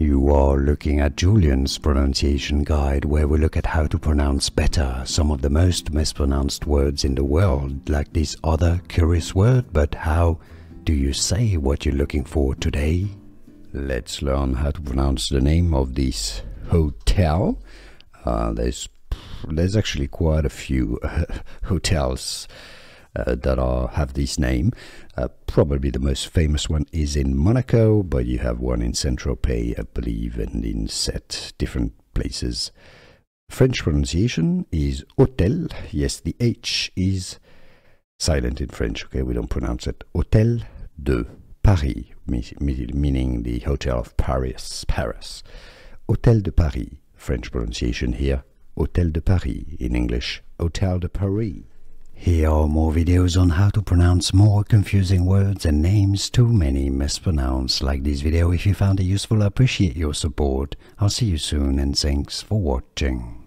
You are looking at Julian's pronunciation guide, where we look at how to pronounce better some of the most mispronounced words in the world, like this other curious word. But how do you say what you're looking for today? Let's learn how to pronounce the name of this hotel. There's actually quite a few hotels that have this name. Probably the most famous one is in Monaco, but you have one in Saint-Tropez, I believe, and in different places. French pronunciation is hôtel. Yes, the H is silent in French. Okay, we don't pronounce it. Hôtel de Paris, meaning the Hotel of Paris. Hôtel de Paris, French pronunciation here. Hôtel de Paris, in English, Hôtel de Paris. Here are more videos on how to pronounce more confusing words and names too many mispronounced. Like this video if you found it useful. I appreciate your support. I'll see you soon and thanks for watching.